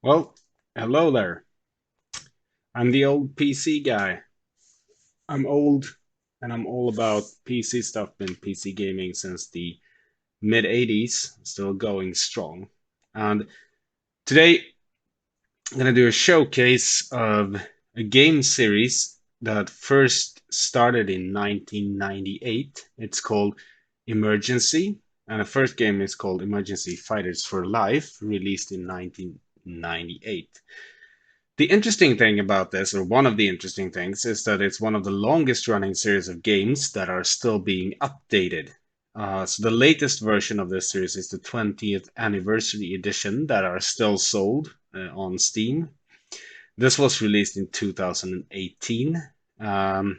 Well, hello there. I'm the old PC guy. I'm old and I'm all about PC stuff, been PC gaming since the mid 80s, still going strong. And today I'm going to do a showcase of a game series that first started in 1998. It's called Emergency, and the first game is called Emergency Fighters for Life, released in 1998. The interesting thing about this, or one of the interesting things, is that it's one of the longest running series of games that are still being updated. So the latest version of this series is the 20th anniversary edition that are still sold on Steam. This was released in 2018.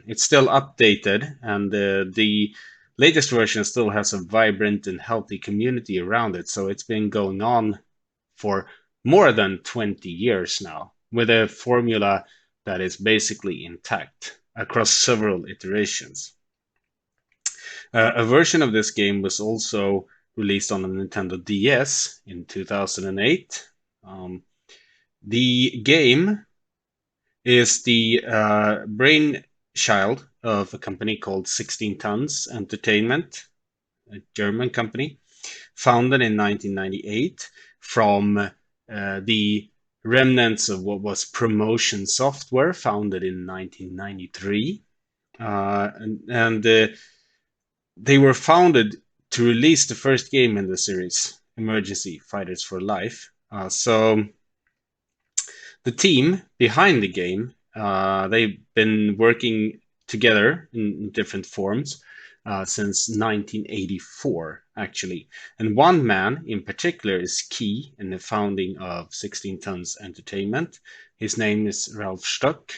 It's still updated, and the latest version still has a vibrant and healthy community around it. So it's been going on for more than 20 years now, with a formula that is basically intact across several iterations. A version of this game was also released on the Nintendo DS in 2008. The game is the brainchild of a company called 16 Tons Entertainment, a German company, founded in 1998 from the remnants of what was Promotion Software, founded in 1993. And they were founded to release the first game in the series, Emergency Fighters for Life. So the team behind the game, they've been working together in different forms since 1984, actually. And one man in particular is key in the founding of 16 Tons Entertainment. His name is Ralf Stock.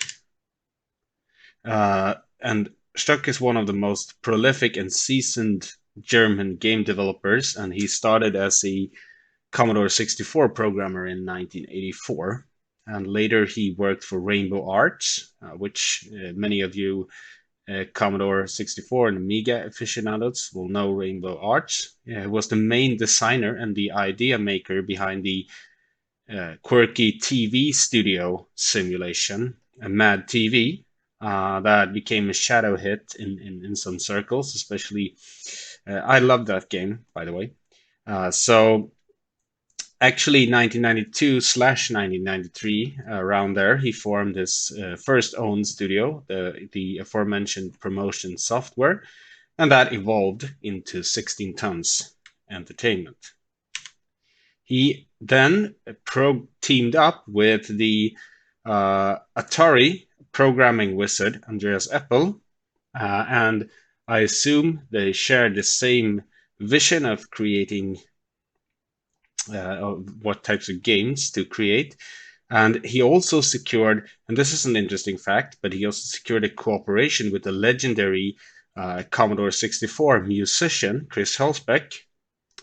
And Stock is one of the most prolific and seasoned German game developers, and he started as a Commodore 64 programmer in 1984. And later he worked for Rainbow Arts, which many of you Commodore 64 and Amiga aficionados will know Rainbow Arts. He was the main designer and the idea maker behind the quirky TV studio simulation, Mad TV, that became a shadow hit in some circles, especially. I love that game, by the way. So actually 1992 slash 1993, around there, he formed his first own studio, the aforementioned Promotion Software, and that evolved into 16 Tons Entertainment. He then teamed up with the Atari programming wizard Andreas Eppel, and I assume they shared the same vision of creating what types of games to create. And he also secured, and this is an interesting fact, but he also secured a cooperation with the legendary Commodore 64 musician Chris Hülsbeck,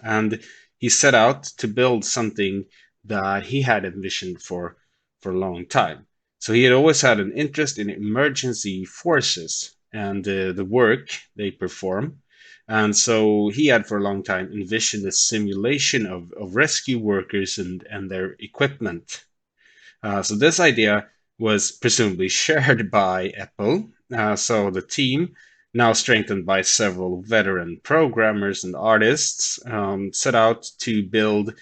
and he set out to build something that he had envisioned for a long time. So he had always had an interest in emergency forces and the work they perform. And so he had for a long time envisioned a simulation of rescue workers and their equipment. So this idea was presumably shared by Apple. So the team, now strengthened by several veteran programmers and artists, set out to build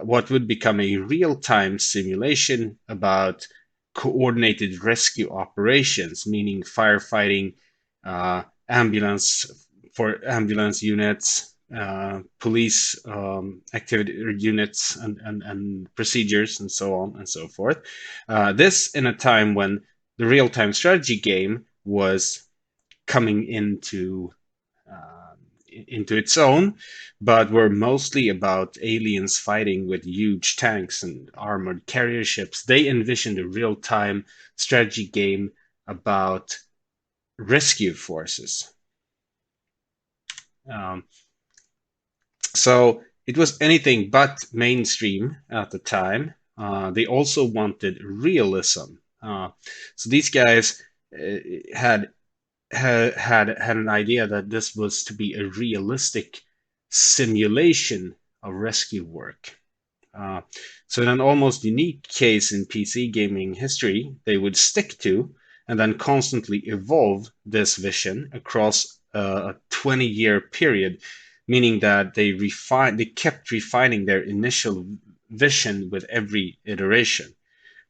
what would become a real-time simulation about coordinated rescue operations, meaning firefighting, ambulance for ambulance units, police activity units, and procedures, and so on and so forth. This in a time when the real-time strategy game was coming into its own, but were mostly about aliens fighting with huge tanks and armored carrier ships. They envisioned a real-time strategy game about rescue forces. Um, so it was anything but mainstream at the time. They also wanted realism. So these guys uh, had had an idea that this was to be a realistic simulation of rescue work. Uh, so, in an almost unique case in PC gaming history, they would stick to and then constantly evolve this vision across a 20-year period, meaning that they kept refining their initial vision with every iteration.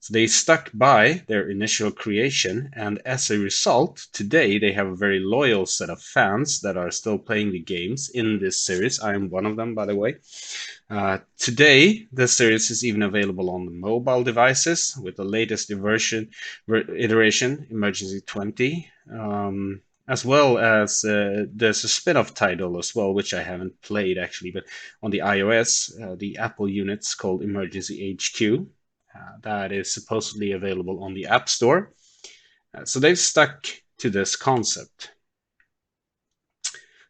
So they stuck by their initial creation, and as a result, today they have a very loyal set of fans that are still playing the games in this series. I am one of them, by the way. Today, the series is even available on the mobile devices with the latest iteration, Emergency 20, as well as there's a spin-off title as well, which I haven't played actually, but on the iOS, the Apple units called Emergency HQ. That is supposedly available on the App Store. So they've stuck to this concept.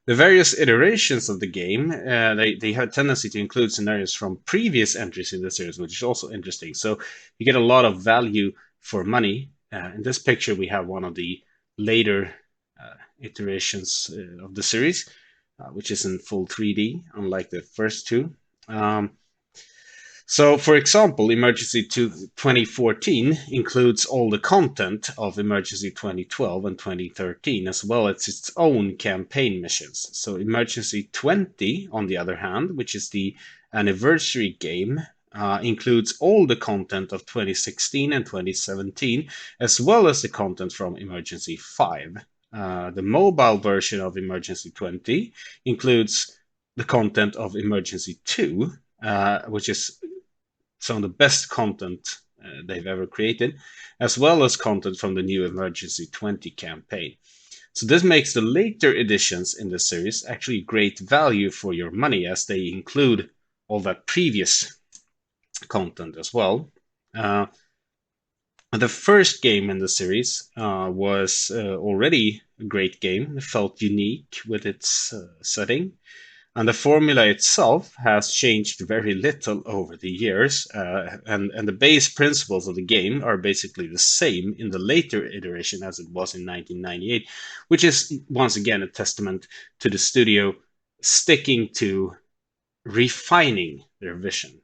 The various iterations of the game, they have a tendency to include scenarios from previous entries in the series, which is also interesting. So you get a lot of value for money. In this picture, we have one of the later iterations of the series, which is in full 3D, unlike the first two. So, for example, Emergency 2014 includes all the content of Emergency 2012 and 2013, as well as its own campaign missions. So, Emergency 20, on the other hand, which is the anniversary game, includes all the content of 2016 and 2017, as well as the content from Emergency 5. The mobile version of Emergency 20 includes the content of Emergency 2, which is some of the best content they've ever created, as well as content from the new Emergency 20 campaign. So this makes the later editions in the series actually great value for your money, as they include all that previous content as well. The first game in the series was already a great game. It felt unique with its setting. And the formula itself has changed very little over the years, and the base principles of the game are basically the same in the later iteration as it was in 1998, which is once again a testament to the studio sticking to refining their vision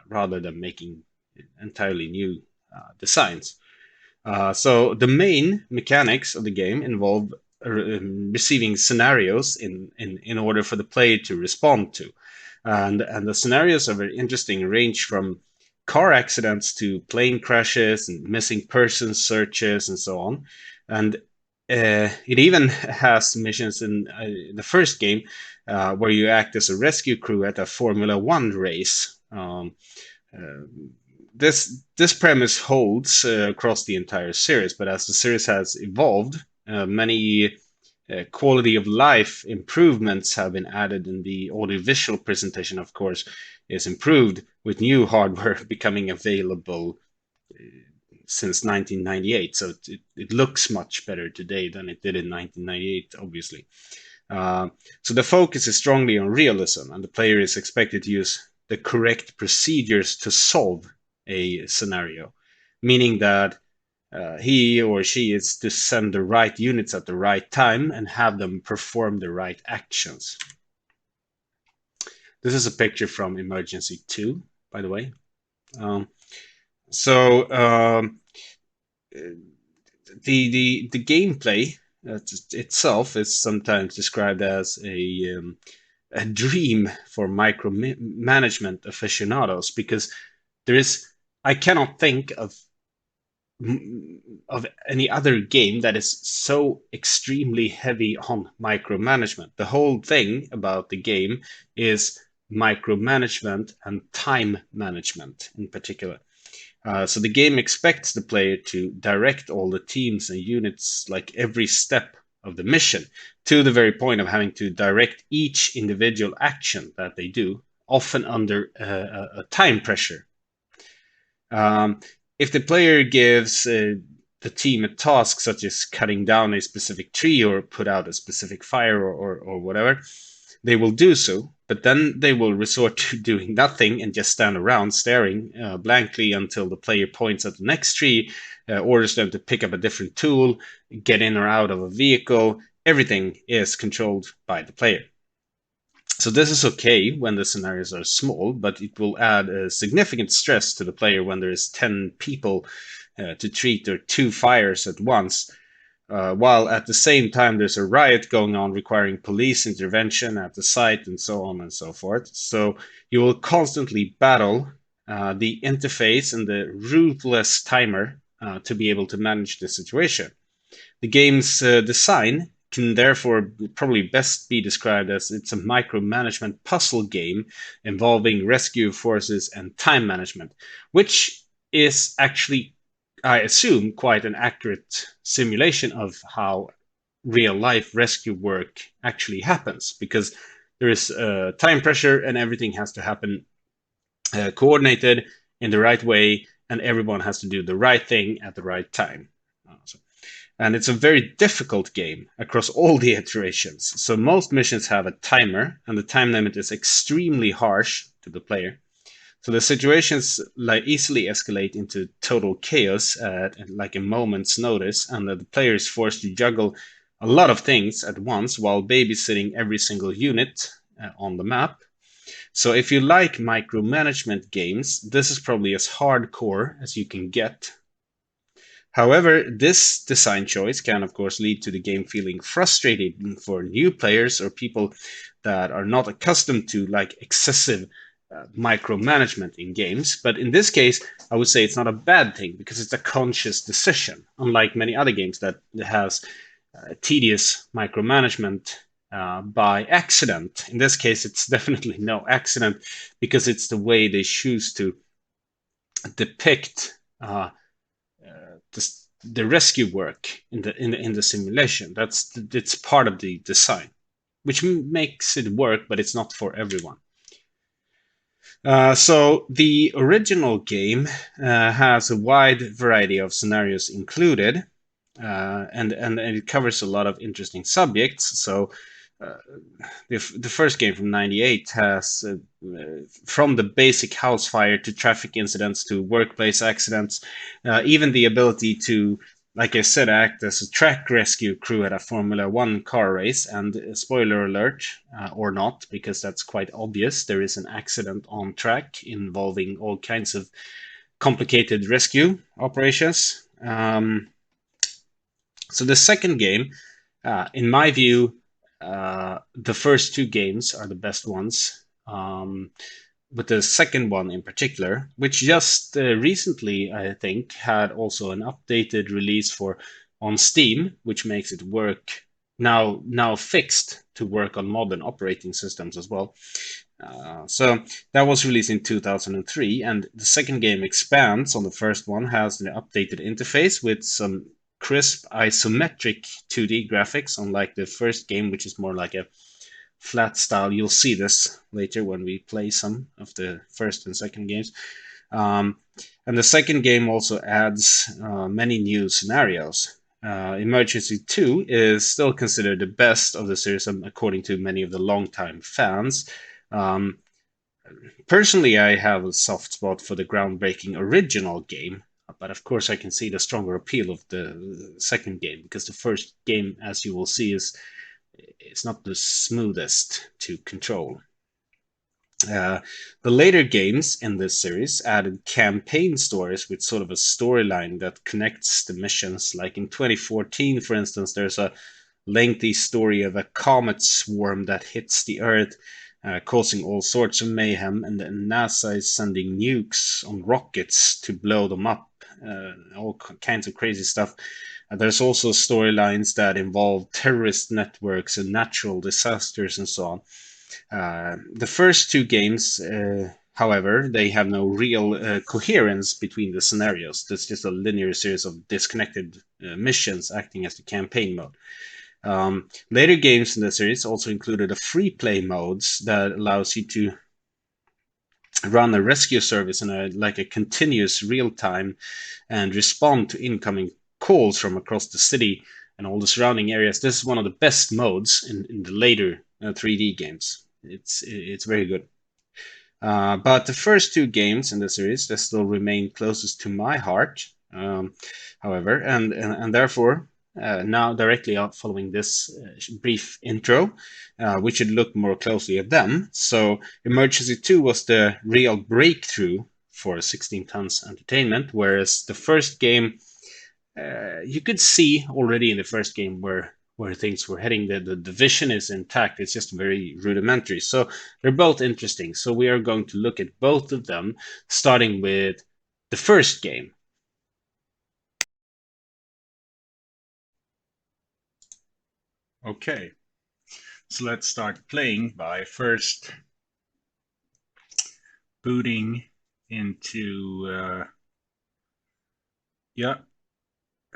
rather than making entirely new designs. So the main mechanics of the game involve receiving scenarios in order for the player to respond to. And the scenarios are very interesting, range from car accidents to plane crashes and missing persons searches and so on. And it even has missions in the first game where you act as a rescue crew at a Formula One race. Uh, this premise holds across the entire series, but as the series has evolved, many quality of life improvements have been added, and the audiovisual presentation, of course, is improved with new hardware becoming available since 1998. So it looks much better today than it did in 1998, obviously. So the focus is strongly on realism, and the player is expected to use the correct procedures to solve a scenario, meaning that he or she is to send the right units at the right time and have them perform the right actions. This is a picture from Emergency 2, by the way. So the gameplay itself is sometimes described as a dream for micromanagement aficionados, because I cannot think of any other game that is so extremely heavy on micromanagement. The whole thing about the game is micromanagement and time management in particular. So the game expects the player to direct all the teams and units, like every step of the mission, to the very point of having to direct each individual action that they do, often under a time pressure. If the player gives the team a task such as cutting down a specific tree or put out a specific fire or whatever, they will do so, but then they will resort to doing nothing and just stand around staring blankly until the player points at the next tree, orders them to pick up a different tool, get in or out of a vehicle. Everything is controlled by the player. So this is okay when the scenarios are small, but it will add a significant stress to the player when there is 10 people to treat or two fires at once, while at the same time there's a riot going on requiring police intervention at the site and so on and so forth. So you will constantly battle the interface and the ruthless timer to be able to manage the situation. The game's design can therefore probably best be described as it's a micromanagement puzzle game involving rescue forces and time management, which is actually, I assume, quite an accurate simulation of how real life rescue work actually happens because there is time pressure and everything has to happen coordinated in the right way, and everyone has to do the right thing at the right time. So and it's a very difficult game across all the iterations. So most missions have a timer, and the time limit is extremely harsh to the player. So the situations like easily escalate into total chaos at like a moment's notice, and the player is forced to juggle a lot of things at once while babysitting every single unit on the map. So if you like micromanagement games, this is probably as hardcore as you can get. However, this design choice can, of course, lead to the game feeling frustrating for new players or people that are not accustomed to like excessive micromanagement in games. But in this case, I would say it's not a bad thing because it's a conscious decision, unlike many other games that has tedious micromanagement by accident. In this case, it's definitely no accident because it's the way they choose to depict the rescue work in the simulation. That's it's part of the design, which makes it work, but it's not for everyone. So the original game has a wide variety of scenarios included, and it covers a lot of interesting subjects. So uh, the first game from '98 has from the basic house fire to traffic incidents to workplace accidents, even the ability to, like I said, act as a track rescue crew at a Formula One car race. And spoiler alert, or not, because that's quite obvious, there is an accident on track involving all kinds of complicated rescue operations. So the second game, in my view, the first two games are the best ones. But the second one in particular, which just recently, I think, had also an updated release for on Steam, which makes it work now fixed to work on modern operating systems as well. So that was released in 2003, and the second game expands on the first one, has an updated interface with some crisp isometric 2D graphics, unlike the first game, which is more like a flat style. You'll see this later when we play some of the first and second games. Um, and the second game also adds many new scenarios. Emergency 2 is still considered the best of the series, according to many of the longtime fans. Um, Personally, I have a soft spot for the groundbreaking original game, but of course, I can see the stronger appeal of the second game because the first game, as you will see, is not the smoothest to control. Uh, the later games in this series added campaign stories with sort of a storyline that connects the missions. Like in 2014, for instance, there's a lengthy story of a comet swarm that hits the Earth, causing all sorts of mayhem, and then NASA is sending nukes on rockets to blow them up, all kinds of crazy stuff. There's also storylines that involve terrorist networks and natural disasters and so on. The first two games, however, they have no real coherence between the scenarios. There's just a linear series of disconnected missions acting as the campaign mode. Later games in the series also included a free play modes that allows you to run a rescue service in a continuous real time and respond to incoming calls from across the city and all the surrounding areas. This is one of the best modes in the later 3D games. It's very good. But the first two games in the series they still remain closest to my heart. However, and therefore now directly following this brief intro, we should look more closely at them. So Emergency 2 was the real breakthrough for 16 tons entertainment, whereas the first game, you could see already in the first game where things were heading. The vision is intact. It's just very rudimentary. So they're both interesting. So we are going to look at both of them, starting with the first game. Okay, so let's start playing by first booting into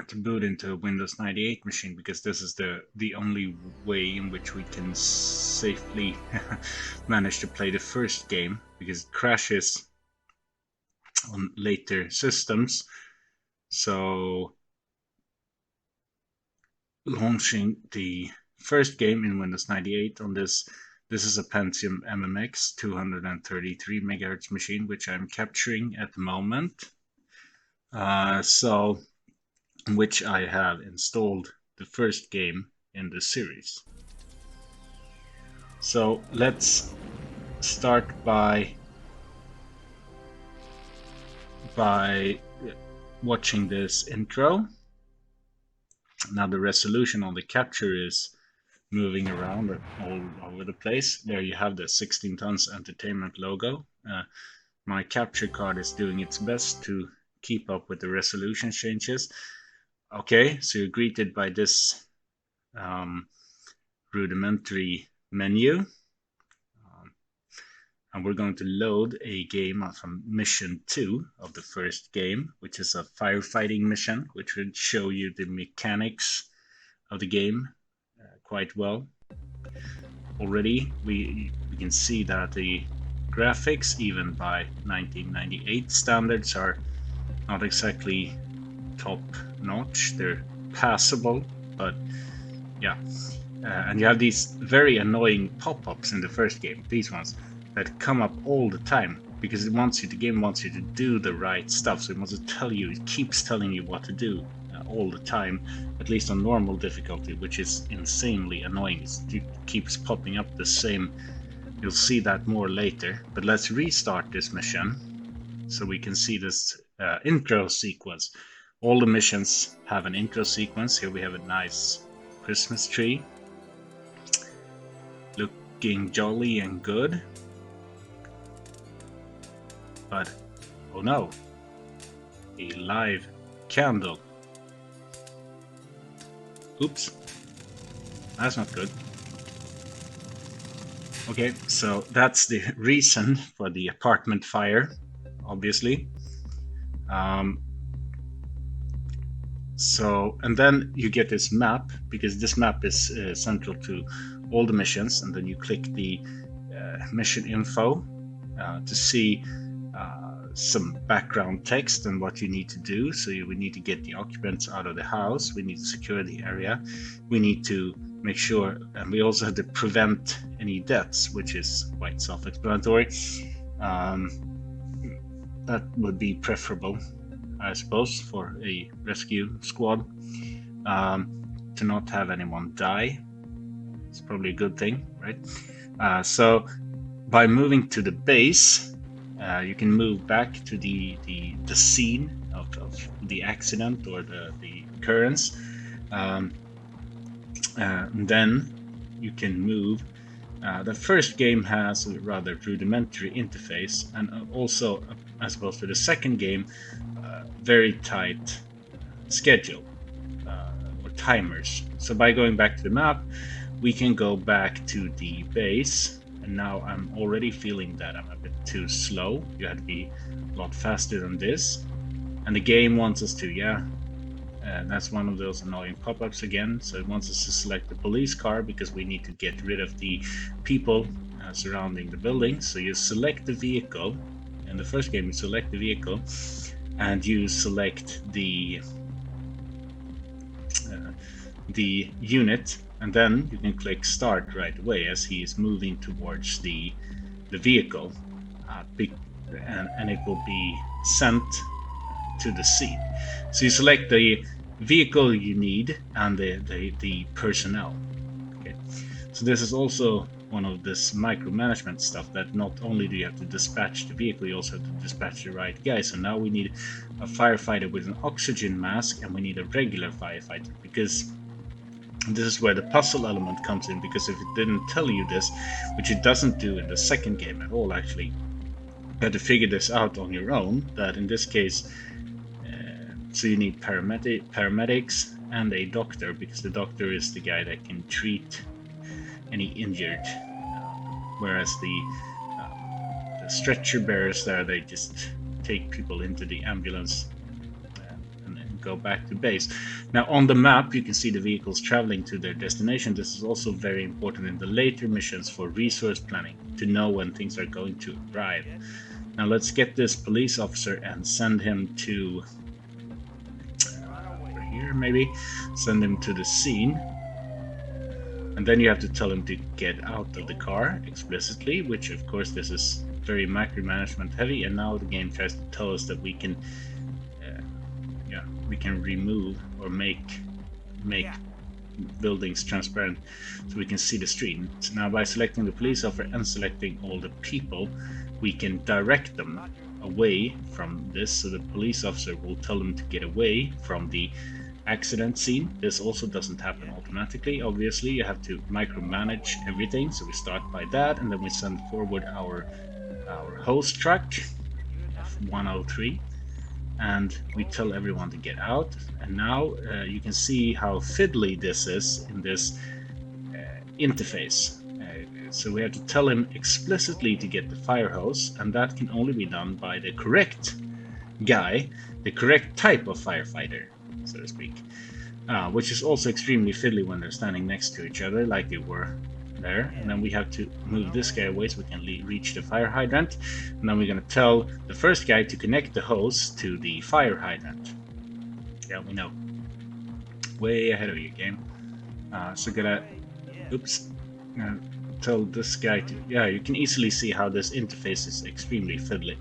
to boot into a Windows 98 machine, because this is the only way in which we can safely manage to play the first game, because it crashes on later systems. So launching the first game in Windows 98 on this is a Pentium MMX 233 MHz machine, which I'm capturing at the moment. So in which I have installed the first game in the series. So let's start by watching this intro. Now the resolution on the capture is moving around all over the place. There you have the 16 tons entertainment logo. My capture card is doing its best to keep up with the resolution changes. Okay, so you're greeted by this rudimentary menu. And we're going to load a game from mission 2 of the first game, which is a firefighting mission, which would show you the mechanics of the game quite well. Already we can see that the graphics, even by 1998 standards, are not exactly top notch. They're passable, but yeah. And you have these very annoying pop-ups in the first game, these ones that come up all the time, because the game wants you to do the right stuff. So it wants to tell you, it keeps telling you what to do all the time, at least on normal difficulty, which is insanely annoying. It keeps popping up the same. You'll see that more later, but let's restart this mission so we can see this intro sequence. All the missions have an intro sequence. Here we have a nice Christmas tree, looking jolly and good. But oh no, a live candle. Oops, that's not good. Okay, so that's the reason for the apartment fire, obviously. So, and then you get this map, because this map is central to all the missions, and then you click the mission info to see some background text and what you need to do. So we need to get the occupants out of the house, we need to secure the area, we need to make sure, and we also have to prevent any deaths, which is quite self-explanatory. That would be preferable, I suppose, for a rescue squad, to not have anyone die. It's probably a good thing, right? So by moving to the base, you can move back to the scene of the accident or the occurrence. Then you can move. The first game has a rather rudimentary interface, and also, as opposed to the second game, very tight schedule or timers. So by going back to the map, we can go back to the base. And now I'm already feeling that I'm a bit too slow. You have to be a lot faster than this. And the game wants us to, that's one of those annoying pop-ups again. So it wants us to select the police car, because we need to get rid of the people surrounding the building. So you select the vehicle. In the first game, you select the vehicle, and you select the unit, and then you can click start right away as he is moving towards the vehicle, and it will be sent to the scene. So you select the vehicle you need and the personnel. Okay, so this is also one of this micromanagement stuff, that not only do you have to dispatch the vehicle, you also have to dispatch the right guy. So now we need a firefighter with an oxygen mask, and we need a regular firefighter, because this is where the puzzle element comes in. Because if it didn't tell you this, which it doesn't do in the second game at all, actually, you had to figure this out on your own. That in this case, so you need paramedics and a doctor, because the doctor is the guy that can treat any injured, whereas the stretcher bearers there, they just take people into the ambulance and then go back to base. Now on the map you can see the vehicles traveling to their destination. This is also very important in the later missions for resource planning, to know when things are going to arrive. Now let's get this police officer and send him to over here, maybe send him to the scene. And then you have to tell him to get out of the car explicitly, which of course this is very micromanagement heavy. And now the game tries to tell us that we can we can remove or make buildings transparent so we can see the street. So now by selecting the police officer and selecting all the people, we can direct them away from this. So the police officer will tell them to get away from the accident scene. This also doesn't happen automatically. Obviously, you have to micromanage everything. So we start by that, and then we send forward our hose truck F103, and we tell everyone to get out. And now you can see how fiddly this is in this interface. So we have to tell him explicitly to get the fire hose, and that can only be done by the correct guy, the correct type of firefighter, so to speak, which is also extremely fiddly when they're standing next to each other like they were there. And then we have to move this guy away so we can reach the fire hydrant, and then we're going to tell the first guy to connect the hose to the fire hydrant. Yeah, we know, way ahead of you, game. So gonna tell this guy to, yeah, you can easily see how this interface is extremely fiddly.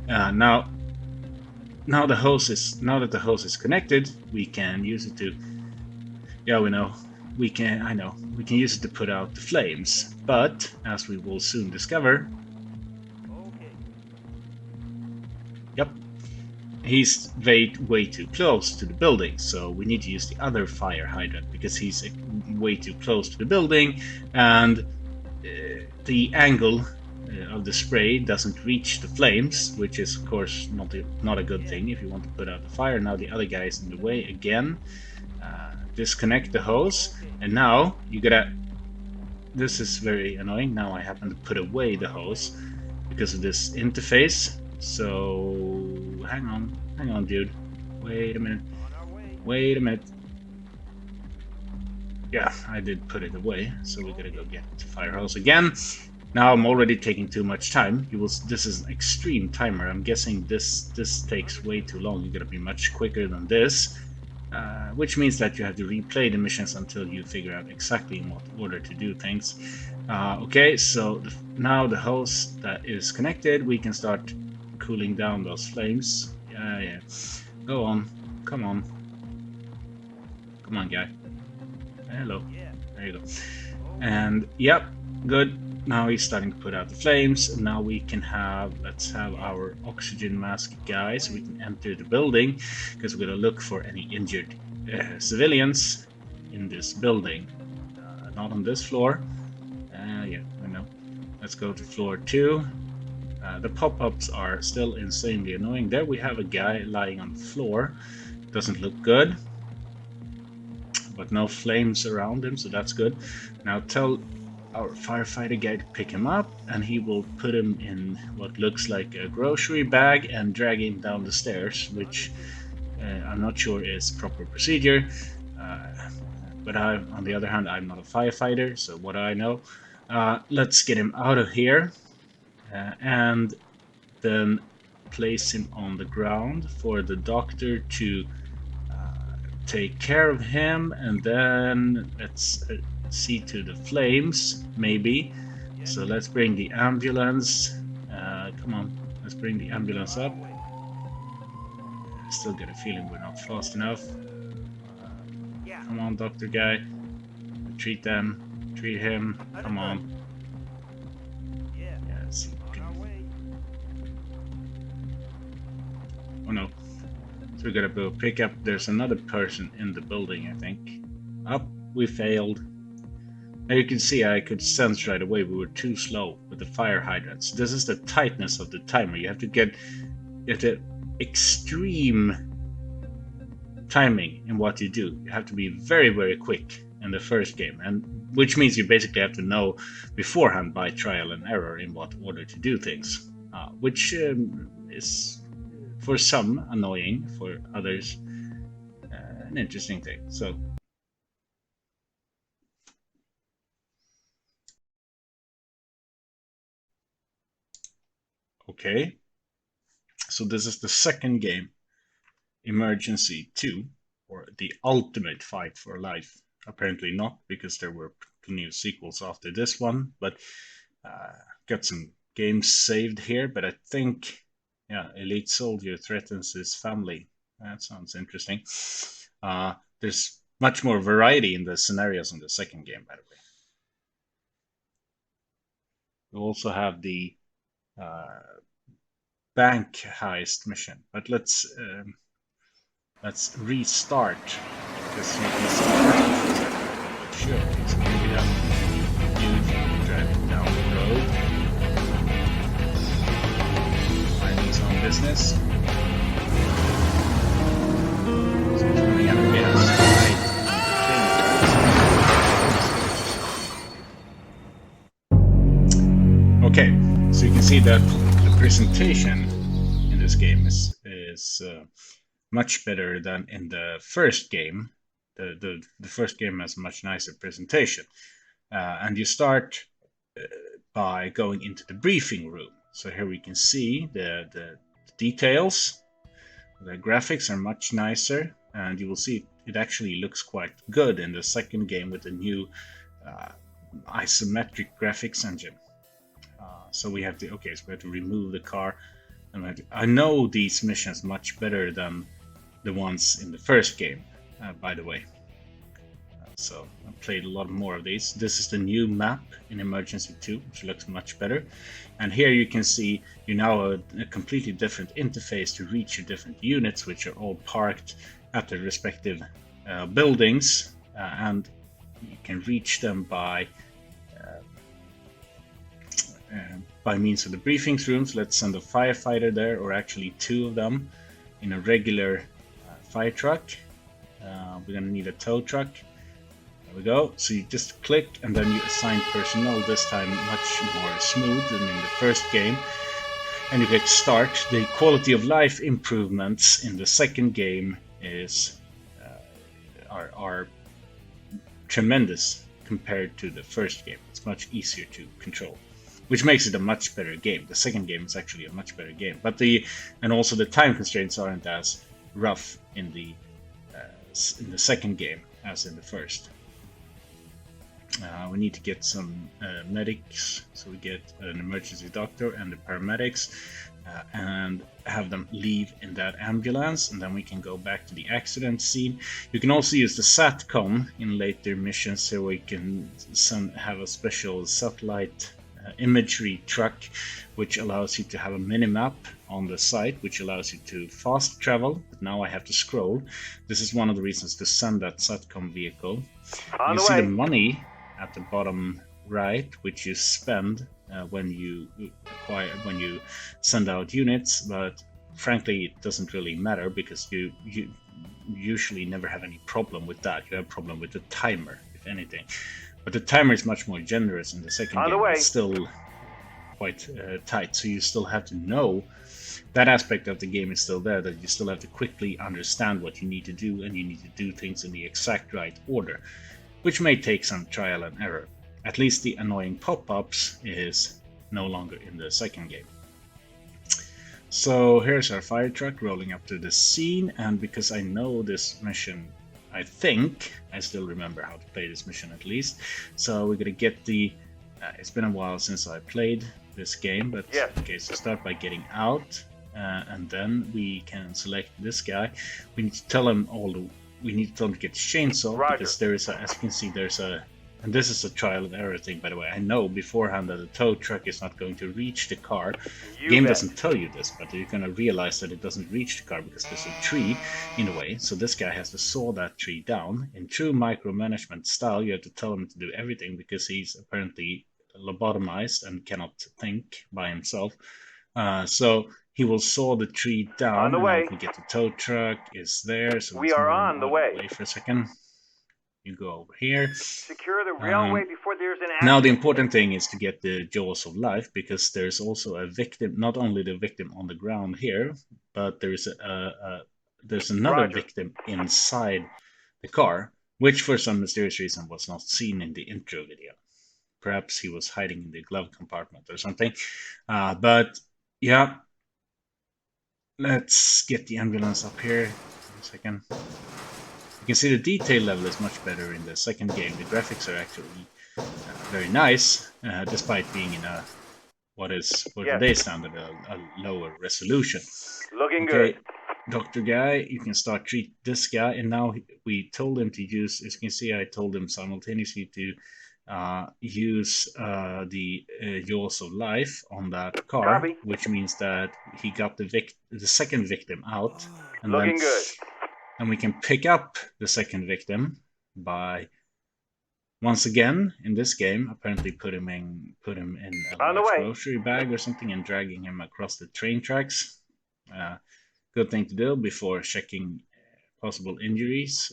Now that the hose is connected, we can use it to, yeah, we can use it to put out the flames. But as we will soon discover, yep, he's way too close to the building, so we need to use the other fire hydrant because he's way too close to the building, and the angle of the spray doesn't reach the flames, which is of course not a good thing if you want to put out the fire. Now the other guy is in the way again. Disconnect the hose, and now you gotta, this is very annoying, now I happen to put away the hose because of this interface. So hang on dude, wait a minute. Yeah, I did put it away, so we gotta go get the fire hose again. Now I'm already taking too much time. This is an extreme timer. I'm guessing this takes way too long. You gotta be much quicker than this, which means that you have to replay the missions until you figure out exactly in what order to do things. Okay, so now the hose that is connected, we can start cooling down those flames. Yeah. Go on. Come on, guy. Hello. There you go. And yep, good. Now he's starting to put out the flames, and now we can let's have our oxygen mask guy so we can enter the building, because we're going to look for any injured civilians in this building. Not on this floor. Yeah, I know. Let's go to floor 2. The pop-ups are still insanely annoying. There we have a guy lying on the floor. Doesn't look good, but no flames around him, so that's good. Now tell our firefighter guy to pick him up, and he will put him in what looks like a grocery bag and drag him down the stairs, which I'm not sure is proper procedure. But on the other hand, I'm not a firefighter, so what do I know? Let's get him out of here, and then place him on the ground for the doctor to take care of him, and then let's see to the flames, maybe. So let's bring the ambulance. Come on, let's bring the ambulance up. I still get a feeling we're not fast enough. Come on, doctor guy. Treat them. Treat him. Come on. Yes. Oh no. So we gotta go pick up. There's another person in the building, I think. Up. We failed. Now you can see I could sense right away we were too slow with the fire hydrants. This is the tightness of the timer. You have to extreme timing in what you do. You have to be very, very quick in the first game, and which means you basically have to know beforehand by trial and error in what order to do things, which is for some annoying, for others an interesting thing. So okay, so this is the second game, Emergency 2, or the ultimate fight for life. Apparently not, because there were plenty of sequels after this one, but got some games saved here. But I think, yeah, elite soldier threatens his family. That sounds interesting. There's much more variety in the scenarios in the second game, by the way. We also have the bank heist mission, but let's restart, because you can see sure. So we have dude driving down the road, minding his own business. So he's running out of gas. Okay, so you can see that the presentation in this game is much better than in the first game. The first game has a much nicer presentation, and you start by going into the briefing room. So here we can see the details. The graphics are much nicer, and you will see it actually looks quite good in the second game with the new isometric graphics engine. So we have to remove the car, and I know these missions much better than the ones in the first game, by the way. So I played a lot more of these. This is the new map in Emergency 2, which looks much better. And here you can see you now have a completely different interface to reach your different units, which are all parked at their respective buildings, and you can reach them by means of the briefing rooms. Let's send a firefighter there, or actually two of them, in a regular fire truck. We're gonna need a tow truck. There we go. So you just click, and then you assign personnel, this time much more smooth than in the first game. And you click start. The quality of life improvements in the second game are tremendous compared to the first game. It's much easier to control, which makes it a much better game. The second game is actually a much better game, but also the time constraints aren't as rough in the second game as in the first. We need to get some medics, so we get an emergency doctor and the paramedics, and have them leave in that ambulance, and then we can go back to the accident scene. You can also use the SATCOM in later missions, so we can have a special satellite imagery truck, which allows you to have a mini-map on the site, which allows you to fast travel. But now I have to scroll. This is one of the reasons to send that SATCOM vehicle. You see the money at the bottom right, which you spend when you send out units, but frankly it doesn't really matter, because you usually never have any problem with that. You have a problem with the timer, if anything. But the timer is much more generous in the second game. It's still quite tight, so you still have to know that aspect of the game is still there, that you still have to quickly understand what you need to do, and you need to do things in the exact right order, which may take some trial and error. At least the annoying pop-ups is no longer in the second game. So here's our fire truck rolling up to the scene, and because I know this mission, I think I still remember how to play this mission at least. So we're gonna get the. It's been a while since I played this game, but yeah. Okay. So start by getting out, and then we can select this guy. We need to tell him all we need to tell him to get the chainsaw Roger. because there is a, as you can see, there's a, and this is a trial and error thing, by the way. I know beforehand that the tow truck is not going to reach the car. The game doesn't tell you this, but you're going to realize that it doesn't reach the car because there's a tree in the way. So this guy has to saw that tree down. In true micromanagement style, you have to tell him to do everything because he's apparently lobotomized and cannot think by himself. So he will saw the tree down. On the way. Now we can get the tow truck is there. So We are on the way. Wait for a second. You go over here. Secure the railway before there's an accident. Now the important thing is to get the jaws of life because there's also a victim. Not only the victim on the ground here, but there's another victim inside the car, which for some mysterious reason was not seen in the intro video. Perhaps he was hiding in the glove compartment or something. But yeah, let's get the ambulance up here. One second. You can see the detail level is much better in the second game. The graphics are actually very nice, despite being in a what is for today's standard a lower resolution. Looking good. Doctor guy, you can start treat this guy, and now we told him to use. As you can see, I told him simultaneously to use the jaws of life on that car, which means that he got the second victim out, and looking good. And we can pick up the second victim by once again in this game apparently put him in a grocery bag or something and dragging him across the train tracks. Good thing to do before checking possible injuries,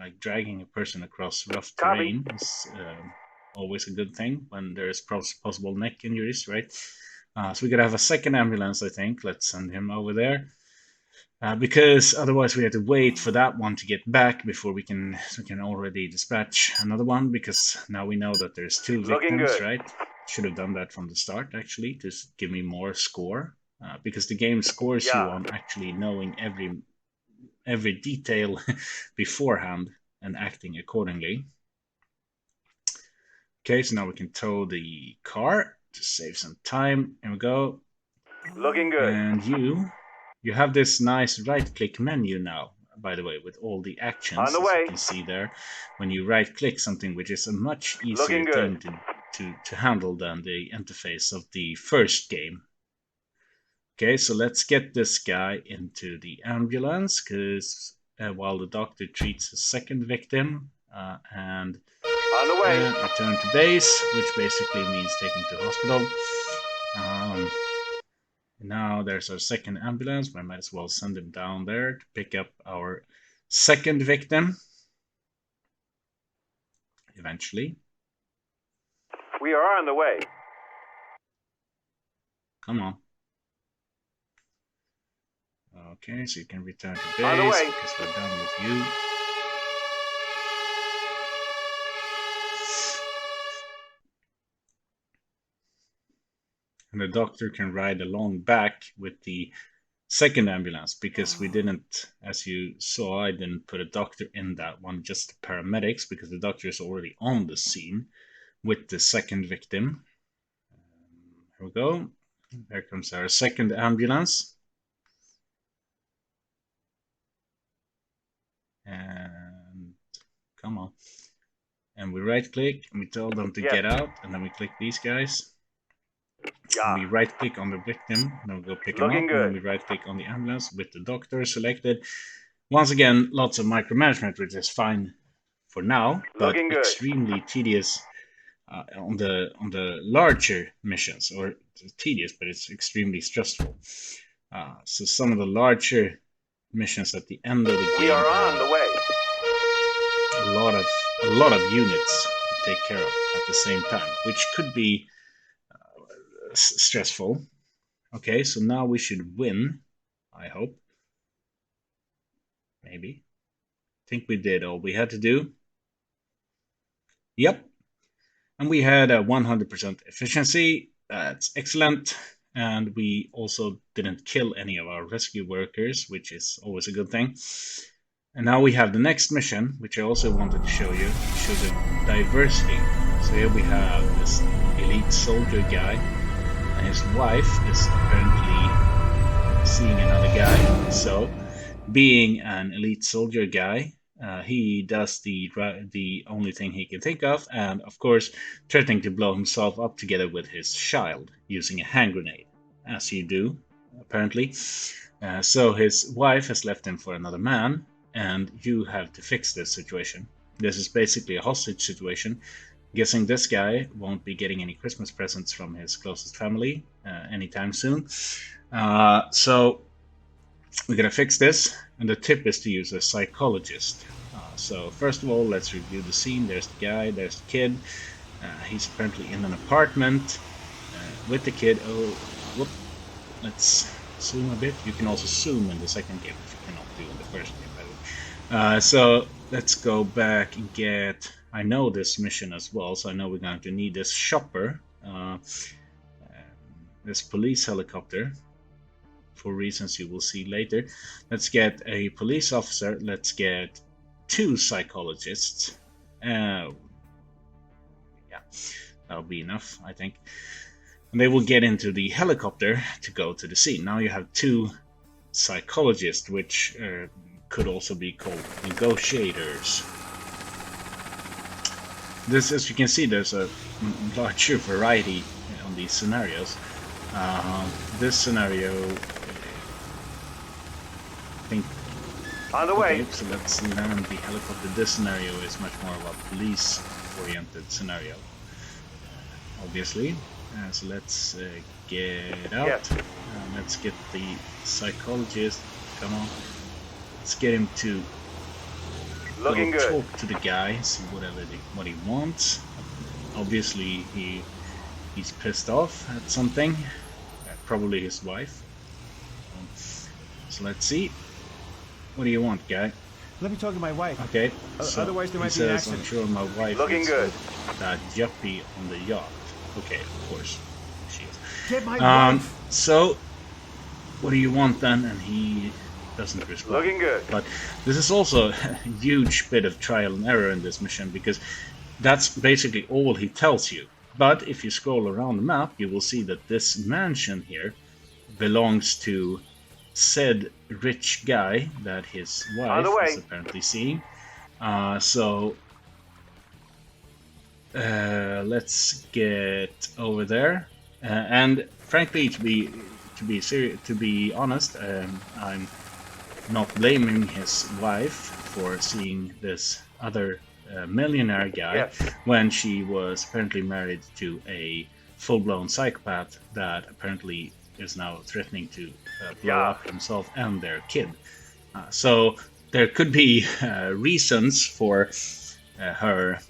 like dragging a person across rough terrain is always a good thing when there's possible neck injuries, right? So we gotta have a second ambulance, I think. Let's send him over there. Because otherwise we have to wait for that one to get back before we can already dispatch another one, because now we know that there's two victims, right? Should have done that from the start, actually, to give me more score. Because the game scores you on actually knowing every detail beforehand and acting accordingly. Okay, so now we can tow the car to save some time. Here we go. Looking good. And you have this nice right-click menu now, by the way, with all the actions. On the way. As you can see there, when you right-click something, which is a much easier thing to handle than the interface of the first game. Okay, so let's get this guy into the ambulance, because while the doctor treats a second victim, and on the way. Return to base, which basically means taken to hospital. Now there's our second ambulance. We might as well send him down there to pick up our second victim. Eventually. We are on the way. Come on. Okay, so you can return to base because we're done with you. And the doctor can ride along back with the second ambulance, because we didn't, as you saw, I didn't put a doctor in that one, just the paramedics, because the doctor is already on the scene with the second victim. Here we go. There comes our second ambulance. And come on. And we right click and we tell them to get out, and then we click these guys. And we right click on the victim, and then we go pick him up, and then we right click on the ambulance with the doctor selected. Once again, lots of micromanagement, which is fine for now, but extremely tedious on the larger missions, or tedious, but it's extremely stressful. So some of the larger missions at the end of the game, we are on the way. A lot of units to take care of at the same time, which could be stressful. Okay, so now we should win, I hope. Maybe. I think we did all we had to do. Yep. And we had a 100% efficiency. That's excellent. And we also didn't kill any of our rescue workers, which is always a good thing. And now we have the next mission, which I also wanted to show you. Show the diversity. So here we have this elite soldier guy. And his wife is apparently seeing another guy. So, being an elite soldier guy, he does the only thing he can think of, and of course, threatening to blow himself up together with his child using a hand grenade, as you do, apparently. So his wife has left him for another man, and you have to fix this situation. This is basically a hostage situation. Guessing this guy won't be getting any Christmas presents from his closest family anytime soon. So we're gonna fix this, and the tip is to use a psychologist. So first of all, let's review the scene. There's the guy, there's the kid. He's apparently in an apartment with the kid. Oh, whoop. Let's zoom a bit. You can also zoom in the second game, which you cannot do in the first game, by the way. So let's go back and get... I know this mission as well, so I know we're going to need this shopper, this police helicopter, for reasons you will see later. Let's get a police officer. Let's get 2 psychologists. Yeah, that'll be enough, I think. And they will get into the helicopter to go to the scene. Now you have 2 psychologists, which could also be called negotiators. This, as you can see, there's a larger variety on these scenarios. This scenario, I think... On the way. Okay, so let's land the helicopter. This scenario is much more of a police-oriented scenario, obviously. So let's get out. Yes. Let's get the psychologist. Come on. Let's get him to Looking good. talk to the guy, see what he wants. Obviously, he's pissed off at something. Probably his wife. So let's see. What do you want, guy? Let me talk to my wife. Okay. So Otherwise, there he might be an says, I'm accident. sure my wife Looking is good. with that yuppie on the yacht. Okay, of course she is. Get my wife. So, what do you want then? And he doesn't respond. Looking good. But this is also a huge bit of trial and error in this mission, because that's basically all he tells you. But if you scroll around the map, you will see that this mansion here belongs to said rich guy that his wife is apparently seeing. So let's get over there. And frankly, to be honest, I'm not blaming his wife for seeing this other millionaire guy when she was apparently married to a full-blown psychopath that apparently is now threatening to blow up himself and their kid. So there could be reasons for her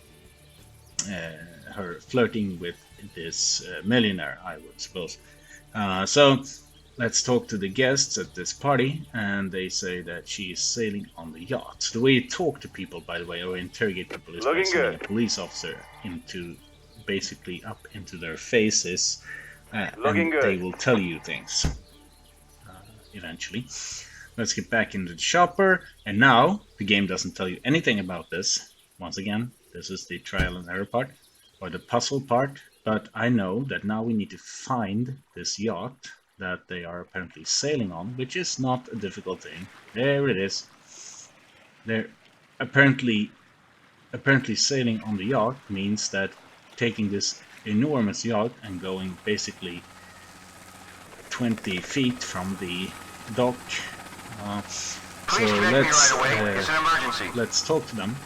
flirting with this millionaire, I would suppose. So let's talk to the guests at this party, and they say that she is sailing on the yacht. The way you talk to people, by the way, or interrogate people, is by sending a police officer basically up into their faces, and they will tell you things eventually. Let's get back into the shopper, and now the game doesn't tell you anything about this. Once again, this is the trial and error part, or the puzzle part, but I know that now we need to find this yacht that they are apparently sailing on, which is not a difficult thing. There it is. They're apparently sailing on the yacht means that taking this enormous yacht and going basically 20 feet from the dock. So let's talk to them.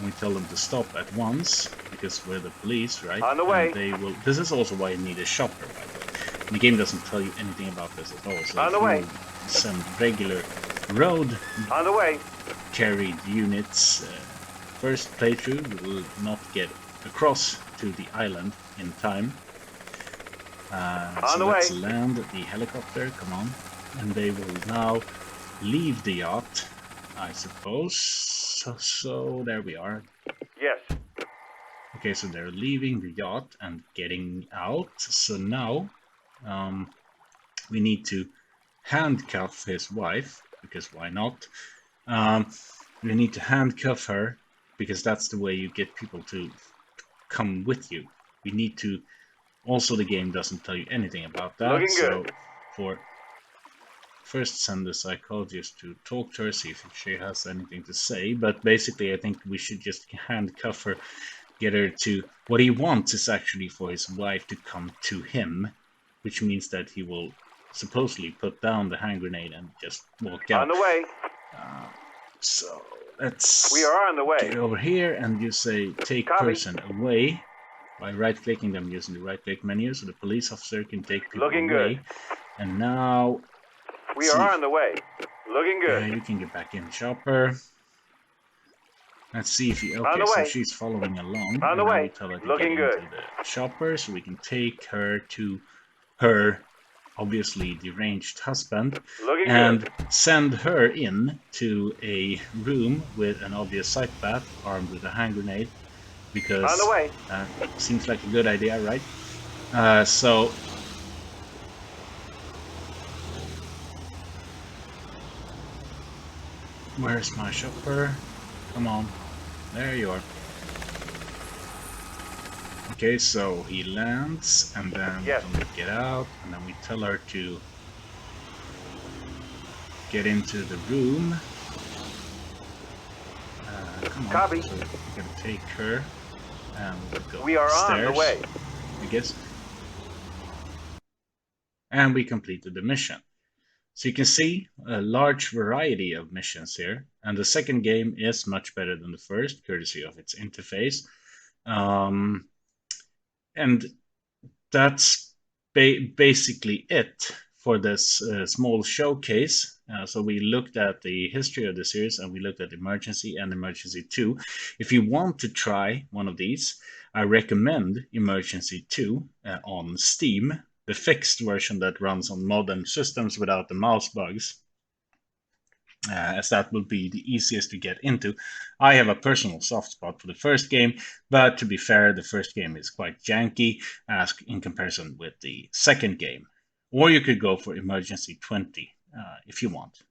We tell them to stop at once, because we're the police, right? On the way. And they will. This is also why you need a shopper, by the way. And the game doesn't tell you anything about this at all. So on the way. Some regular road on the way. Carried units. First playthrough, you will not get across to the island in time. So let's land the helicopter. Come on, and they will now leave the yacht, I suppose. So there we are. Yes. Okay, so they're leaving the yacht and getting out. So now we need to handcuff his wife, because why not? We need to handcuff her, because that's the way you get people to come with you. We need to... Also, the game doesn't tell you anything about that. Looking so good. first send the psychologist to talk to her, see if she has anything to say. But basically, I think we should just handcuff her, get her to. What he wants is actually for his wife to come to him, which means that he will supposedly put down the hand grenade and just walk out. On the way. So let's We are on the way. get over here and you say take Copy. person away by right-clicking them using the right-click menu, so the police officer can take people Looking away. good. And now We are on the way. Looking good. you can get back in chopper. Let's see if you. On Okay, the so way. she's following along. On the and now way. we tell her to Looking get good. into the chopper so we can take her to her obviously deranged husband Looking and good. send her in to a room with an obvious psychopath armed with a hand grenade, because On the way. seems like a good idea, right? So where's my chopper? Come on, there you are. Okay, so he lands, and then Yes. we get out, and then we tell her to get into the room. Come on. Copy. So we're gonna take her and go We are on upstairs, the way. I guess. And we completed the mission. So you can see a large variety of missions here, and the second game is much better than the first, courtesy of its interface. And that's basically it for this small showcase. So we looked at the history of the series, and we looked at Emergency and Emergency 2. If you want to try one of these, I recommend Emergency 2 on Steam, the fixed version that runs on modern systems without the mouse bugs, as that will be the easiest to get into. I have a personal soft spot for the first game, but to be fair, the first game is quite janky in comparison with the second game. Or you could go for Emergency 20 if you want.